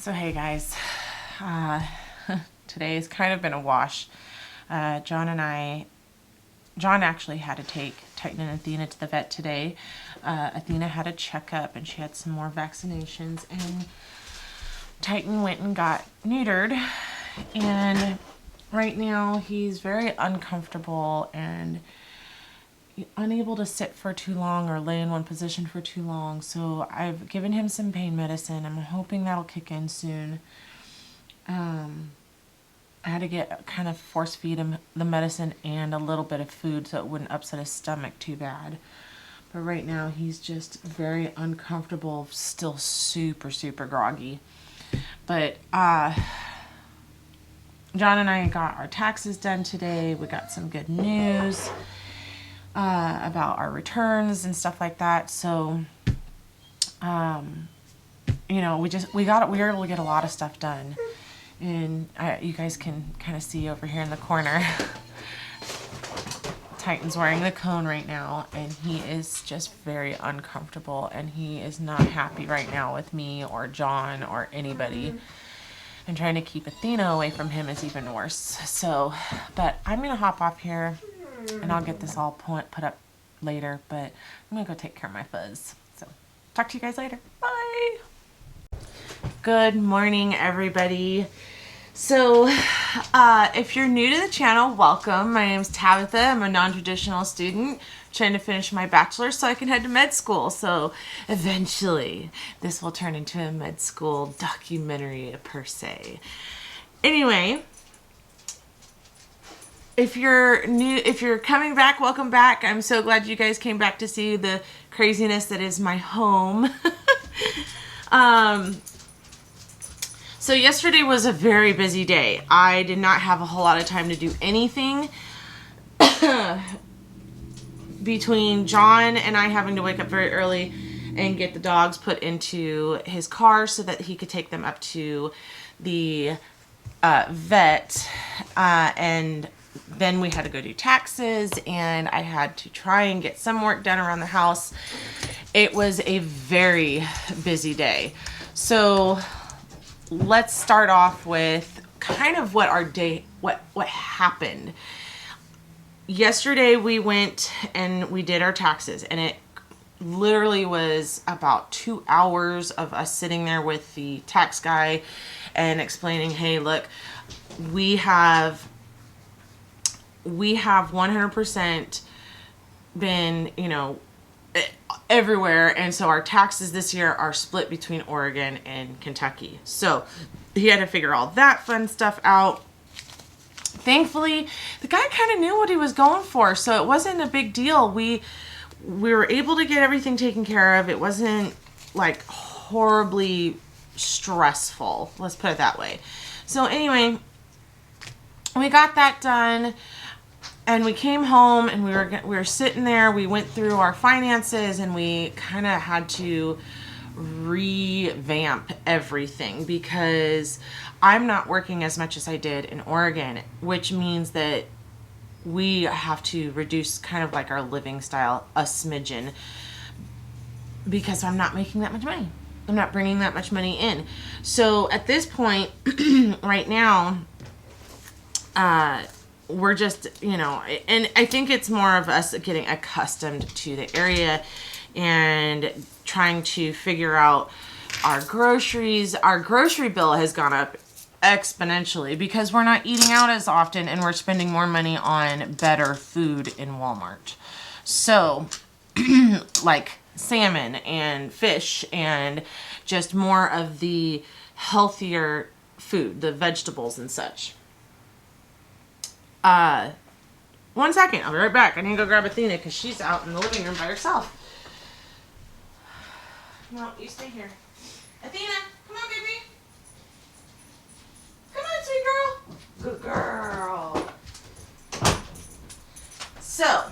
So hey guys, today has kind of been a wash. John actually had to take Titan and Athena to the vet today. Athena had a checkup and she had some more vaccinations, and Titan went and got neutered, and right now he's very uncomfortable and unable to sit for too long or lay in one position for too long. So I've given him some pain medicine. I'm hoping that'll kick in soon. I had to kind of force feed him the medicine and a little bit of food so it wouldn't upset his stomach too bad. But right now he's just very uncomfortable, still super, super groggy. But John and I got our taxes done today. We got some good news about our returns and stuff like that. So, we were able to get a lot of stuff done. And you guys can kind of see over here in the corner, Titan's wearing the cone right now, and he is just very uncomfortable, and he is not happy right now with me or John or anybody. And trying to keep Athena away from him is even worse. So, but I'm going to hop off here, and I'll get this all put up later, but I'm going to go take care of my fuzz. So, talk to you guys later. Bye! Good morning, everybody. So, if you're new to the channel, welcome. My name is Tabitha. I'm a non-traditional student trying to finish my bachelor's so I can head to med school. So, eventually, this will turn into a med school documentary per se. Anyway, if you're coming back, welcome back. I'm so glad you guys came back to see the craziness that is my home. So yesterday was a very busy day. I did not have a whole lot of time to do anything between John and I having to wake up very early and get the dogs put into his car so that he could take them up to the vet, and then we had to go do taxes, and I had to try and get some work done around the house. It was a very busy day. So let's start off with kind of what happened. Yesterday we went and we did our taxes, and it literally was about 2 hours of us sitting there with the tax guy and explaining, hey, look, we have 100% been, everywhere, and so our taxes this year are split between Oregon and Kentucky. So he had to figure all that fun stuff out. Thankfully, the guy kind of knew what he was going for, so it wasn't a big deal. We were able to get everything taken care of. It wasn't like horribly stressful, let's put it that way. So anyway, we got that done. And we came home, and we were sitting there. We went through our finances, and we kind of had to revamp everything because I'm not working as much as I did in Oregon, which means that we have to reduce kind of like our living style a smidgen because I'm not making that much money. I'm not bringing that much money in. So at this point, right now, we're just, and I think it's more of us getting accustomed to the area and trying to figure out our groceries. Our grocery bill has gone up exponentially because we're not eating out as often, and we're spending more money on better food in Walmart. So, like salmon and fish and just more of the healthier food, the vegetables and such. 1 second, I'll be right back. I need to go grab Athena because she's out in the living room by herself. No, you stay here. Athena, come on, baby. Come on, sweet girl. Good girl. So,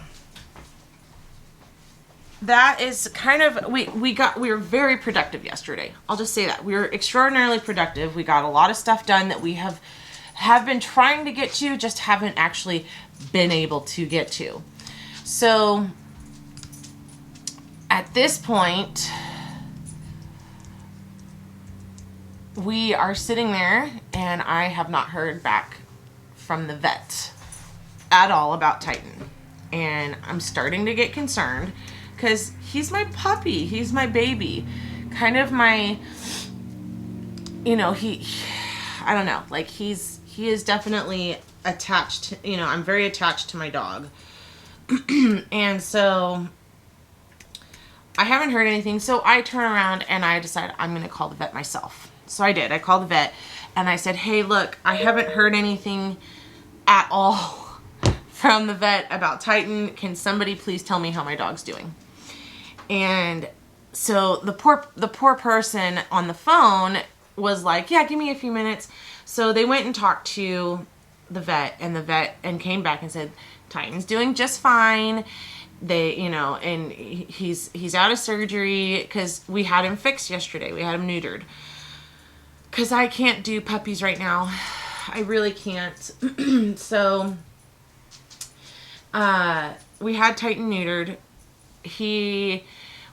that is kind of, we were very productive yesterday. I'll just say that. We were extraordinarily productive. We got a lot of stuff done that we have been trying to get to, just haven't actually been able to get to. So at this point, we are sitting there, and I have not heard back from the vet at all about Titan. And I'm starting to get concerned because he's my puppy. He's my baby. Kind of my, I don't know. Like, he is definitely attached. I'm very attached to my dog. And so I haven't heard anything. So I turn around and I decide I'm going to call the vet myself. So I did. I called the vet and I said, hey, look, I haven't heard anything at all from the vet about Titan. Can somebody please tell me how my dog's doing? And so the poor person on the phone was like, yeah, give me a few minutes. So they went and talked to the vet, and came back and said, Titan's doing just fine. And he's out of surgery because we had him fixed yesterday. We had him neutered. Because I can't do puppies right now. I really can't. So we had Titan neutered. He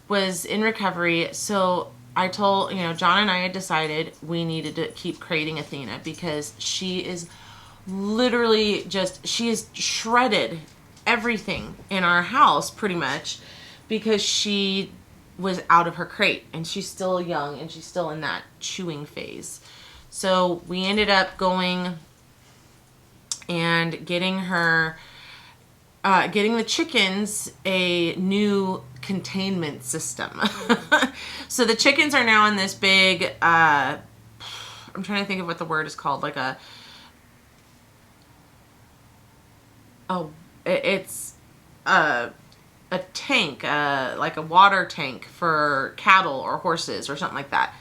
was in recovery. So I told, John and I had decided we needed to keep crating Athena because she is literally she is shredded everything in our house pretty much because she was out of her crate and she's still young and she's still in that chewing phase. So we ended up going and getting the chickens a new containment system. So the chickens are now in this big, I'm trying to think of what the word is called, like it's a tank, like a water tank for cattle or horses or something like that.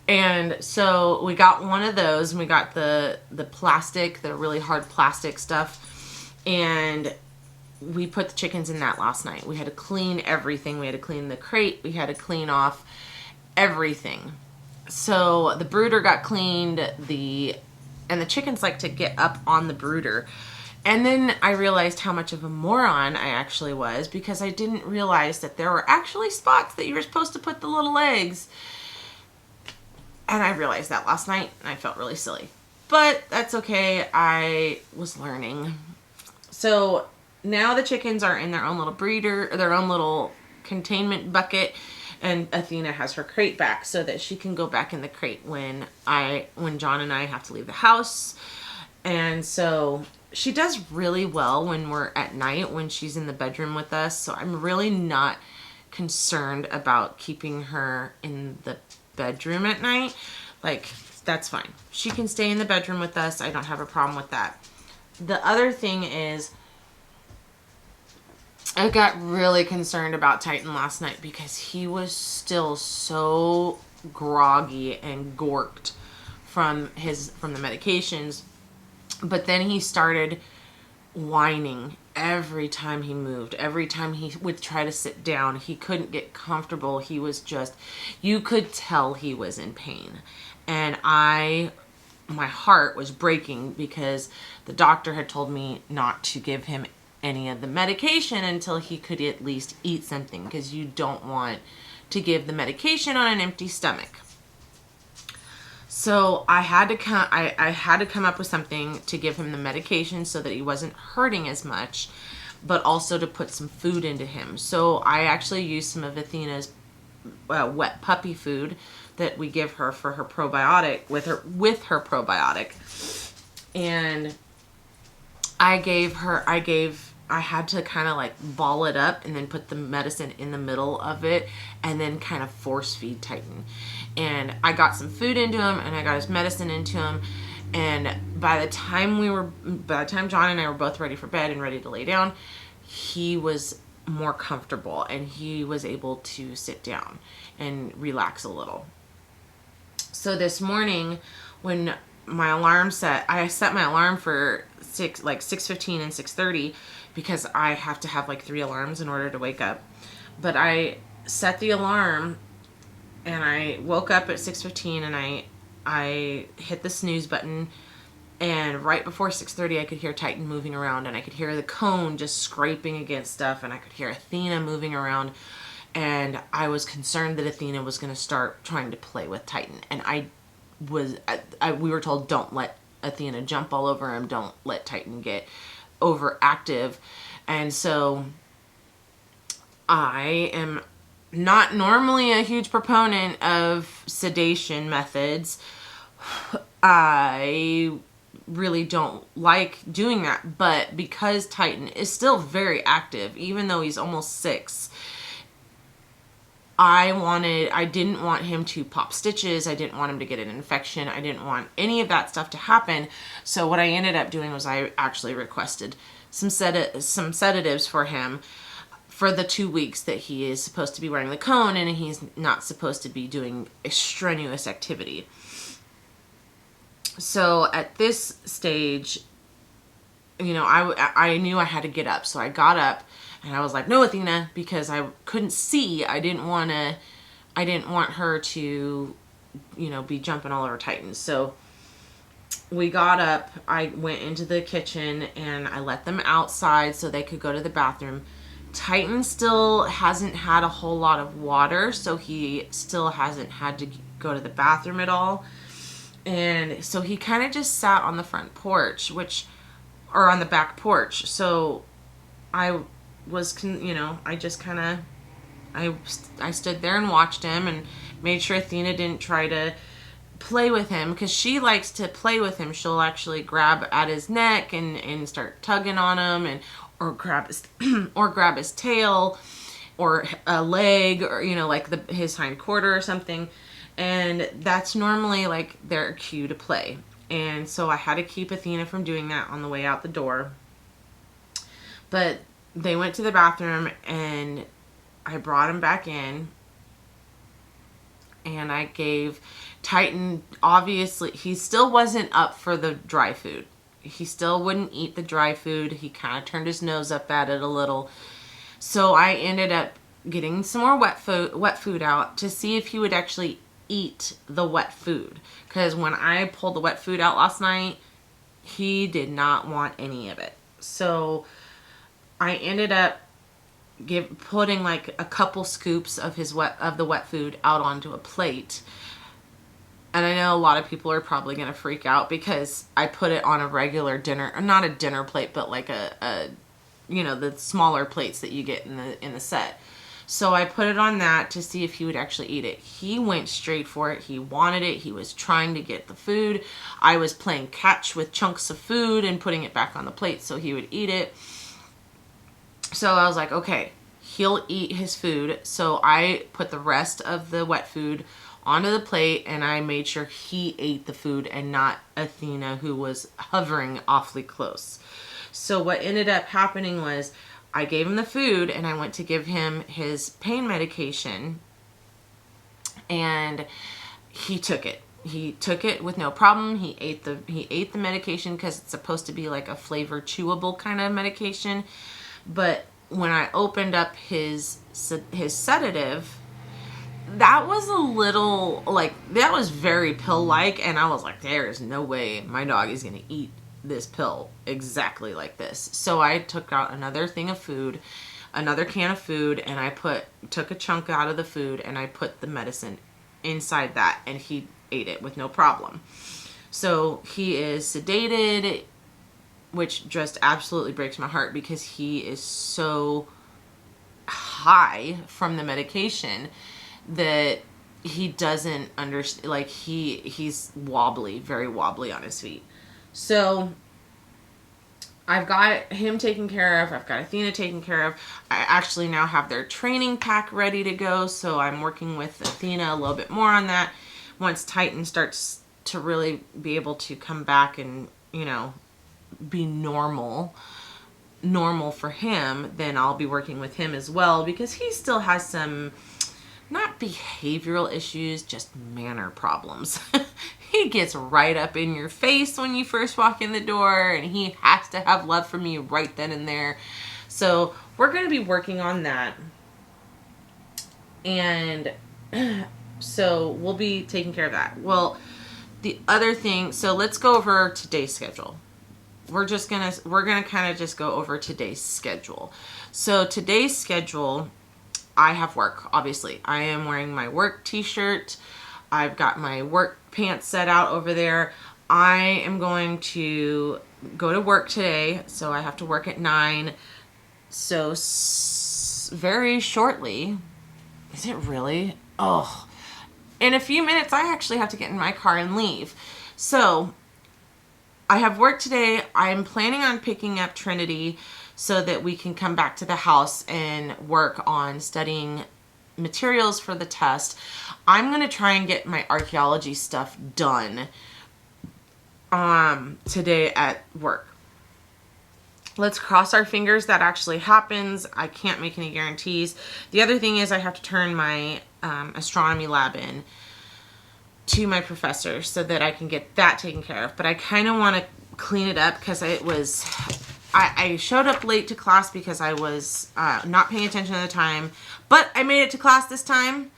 And so we got one of those, and we got the plastic, the really hard plastic stuff, and we put the chickens in that last night. We had to clean everything. We had to clean the crate. We had to clean off everything. So the brooder got cleaned, and the chickens like to get up on the brooder. And then I realized how much of a moron I actually was because I didn't realize that there were actually spots that you were supposed to put the little eggs. And I realized that last night, and I felt really silly. But that's okay. I was learning. So now the chickens are in their own little breeder, their own little containment bucket, and Athena has her crate back so that she can go back in the crate when John and I have to leave the house. And so she does really well when we're at night, when she's in the bedroom with us. So I'm really not concerned about keeping her in the bedroom at night. Like, that's fine. She can stay in the bedroom with us. I don't have a problem with that. The other thing is, I got really concerned about Titan last night because he was still so groggy and gorked from the medications. But then he started whining every time he moved. Every time he would try to sit down, he couldn't get comfortable. He was you could tell he was in pain. And my heart was breaking because the doctor had told me not to give him any of the medication until he could at least eat something, because you don't want to give the medication on an empty stomach. So I had to come up with something to give him the medication so that he wasn't hurting as much, but also to put some food into him. So I actually used some of Athena's wet puppy food that we give her for her probiotic with her probiotic, and I had to kind of like ball it up and then put the medicine in the middle of it and then kind of force feed Titan. And I got some food into him and I got his medicine into him. And by the time John and I were both ready for bed and ready to lay down, he was more comfortable and he was able to sit down and relax a little. So this morning when my alarm I set my alarm for 6:15 and 6:30 because I have to have like 3 alarms in order to wake up. But I set the alarm and I woke up at 6:15 and I hit the snooze button, and right before 6:30 I could hear Titan moving around, and I could hear the cone just scraping against stuff, and I could hear Athena moving around, and I was concerned that Athena was going to start trying to play with Titan. And we were told, don't let Athena jump all over him, don't let Titan get overactive. And so I am not normally a huge proponent of sedation methods. I really don't like doing that, but because Titan is still very active, even though he's almost 6, I didn't want him to pop stitches. I didn't want him to get an infection. I didn't want any of that stuff to happen. So what I ended up doing was I actually requested some sedatives for him for the 2 weeks that he is supposed to be wearing the cone and he's not supposed to be doing strenuous activity. So at this stage, you know, I knew I had to get up. So I got up and I was like, no, Athena, because I couldn't see. I didn't want her to, you know, be jumping all over Titan. So we got up, I went into the kitchen and I let them outside so they could go to the bathroom. Titan still hasn't had a whole lot of water, so he still hasn't had to go to the bathroom at all. And so he kind of just sat on the front porch, or on the back porch. So I was, you know, I just kind of, I stood there and watched him and made sure Athena didn't try to play with him, because she likes to play with him. She'll actually grab at his neck and start tugging on him, or grab his tail or a leg, or, you know, like his hind quarter or something. And that's normally like their cue to play. And so I had to keep Athena from doing that on the way out the door. But they went to the bathroom and I brought him back in. And I gave Titan, obviously, he still wasn't up for the dry food. He still wouldn't eat the dry food. He kind of turned his nose up at it a little. So I ended up getting some more wet food out to see if he would actually eat the wet food. Because when I pulled the wet food out last night, he did not want any of it. So I ended up putting like a couple scoops of the wet food out onto a plate. And I know a lot of people are probably going to freak out because I put it on a regular dinner, or not a dinner plate, but like a you know, the smaller plates that you get in the set. So I put it on that to see if he would actually eat it. He went straight for it. He wanted it. He was trying to get the food. I was playing catch with chunks of food and putting it back on the plate so he would eat it. So I was like, okay, he'll eat his food. So I put the rest of the wet food onto the plate and I made sure he ate the food and not Athena, who was hovering awfully close. So what ended up happening was I gave him the food and I went to give him his pain medication and he took it. He took it with no problem. He ate the medication because it's supposed to be like a flavored chewable kind of medication. But when I opened up his sedative, that was a little, like, that was very pill-like, and I was like, there is no way my dog is going to eat this pill exactly like this. So I took out another thing of food, another can of food, and I took a chunk out of the food, and I put the medicine inside that, and he ate it with no problem. So he is sedated, which just absolutely breaks my heart because he is so high from the medication that he doesn't understand. Like, he's wobbly, very wobbly on his feet. So I've got him taken care of. I've got Athena taken care of. I actually now have their training pack ready to go. So I'm working with Athena a little bit more on that. Once Titan starts to really be able to come back and, you know, be normal for him, then I'll be working with him as well, because he still has some, not behavioral issues, just manner problems. He gets right up in your face when you first walk in the door, and he has to have love from you right then and there. So we're going to be working on that. And so we'll be taking care of that. Well, the other thing, so let's go over today's schedule. We're going to kind of just go over today's schedule. So today's schedule, I have work, obviously. I am wearing my work t-shirt. I've got my work pants set out over there. I am going to go to work today, so I have to work at 9. So very shortly. Is it really? Oh, in a few minutes I actually have to get in my car and leave. So I have work today. I'm planning on picking up Trinity so that we can come back to the house and work on studying materials for the test. I'm going to try and get my archaeology stuff done today at work. Let's cross our fingers that actually happens. I can't make any guarantees. The other thing is I have to turn my astronomy lab in to my professor so that I can get that taken care of. But I kind of want to clean it up because I showed up late to class because I was not paying attention at the time, but I made it to class this time.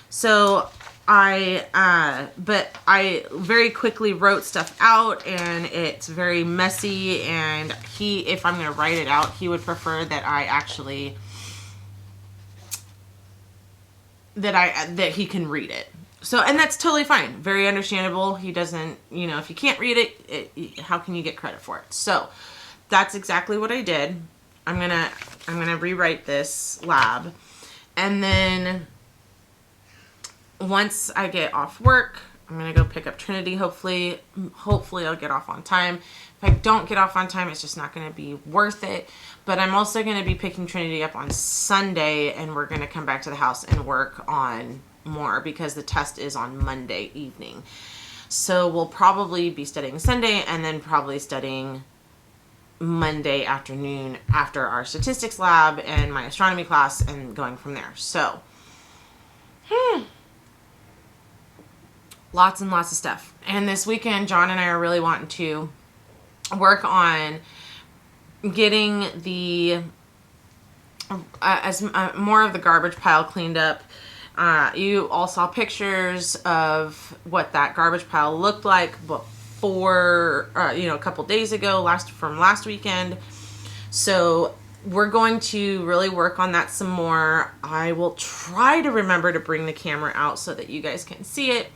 So but I very quickly wrote stuff out and it's very messy, and if I'm going to write it out, he would prefer that I actually, that he can read it. So, and that's totally fine. Very understandable. He doesn't, if you can't read it, how can you get credit for it? So that's exactly what I did. I'm going to rewrite this lab. And then once I get off work, I'm going to go pick up Trinity. Hopefully I'll get off on time. If I don't get off on time, it's just not going to be worth it. But I'm also going to be picking Trinity up on Sunday, and we're going to come back to the house and work on more because the test is on Monday evening. So we'll probably be studying Sunday and then probably studying Monday afternoon after our statistics lab and my astronomy class, and going from there. So, lots and lots of stuff. And this weekend, John and I are really wanting to work on getting more of the garbage pile cleaned up. You all saw pictures of what that garbage pile looked like before, a couple days ago, from last weekend. So we're going to really work on that some more. I will try to remember to bring the camera out so that you guys can see it.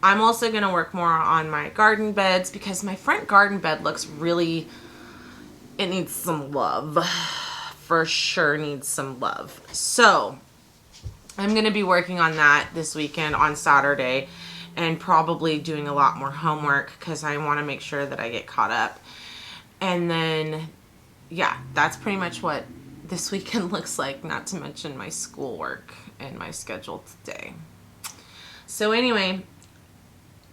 I'm also going to work more on my garden beds because my front garden bed looks it needs some love. For sure needs some love. So I'm going to be working on that this weekend on Saturday, and probably doing a lot more homework because I want to make sure that I get caught up. And then, yeah, that's pretty much what this weekend looks like, not to mention my schoolwork and my schedule today. So anyway,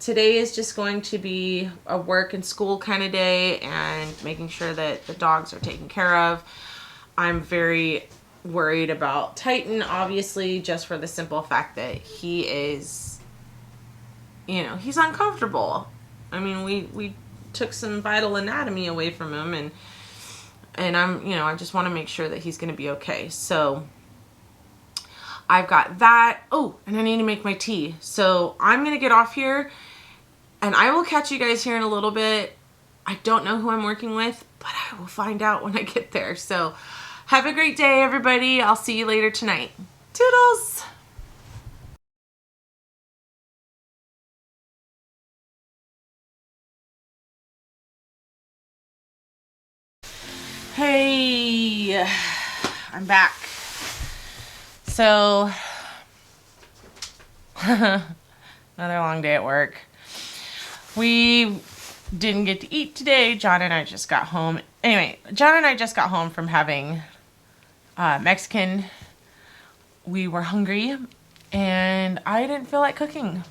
today is just going to be a work and school kind of day and making sure that the dogs are taken care of. I'm very worried about Titan, obviously, just for the simple fact that he is, he's uncomfortable. I mean, we took some vital anatomy away from him, and I just want to make sure that he's going to be okay. So I've got that. Oh, and I need to make my tea. So I'm going to get off here, and I will catch you guys here in a little bit. I don't know who I'm working with, but I will find out when I get there. So have a great day, everybody. I'll see you later tonight. Toodles! Hey, I'm back. So, another long day at work. We didn't get to eat today. John and I just got home. Anyway, John and I just got home from having Mexican. We were hungry, and I didn't feel like cooking.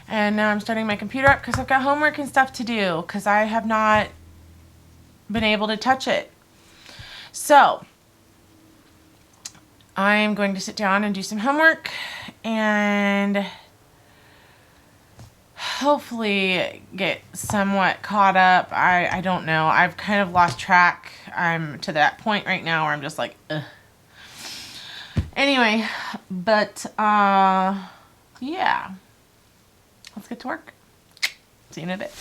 And now I'm starting my computer up because I've got homework and stuff to do because I have not been able to touch it. So I'm going to sit down and do some homework and hopefully get somewhat caught up. I don't know. I've kind of lost track. I'm to that point right now where I'm just like, ugh. Anyway, but yeah, let's get to work. See you in a bit.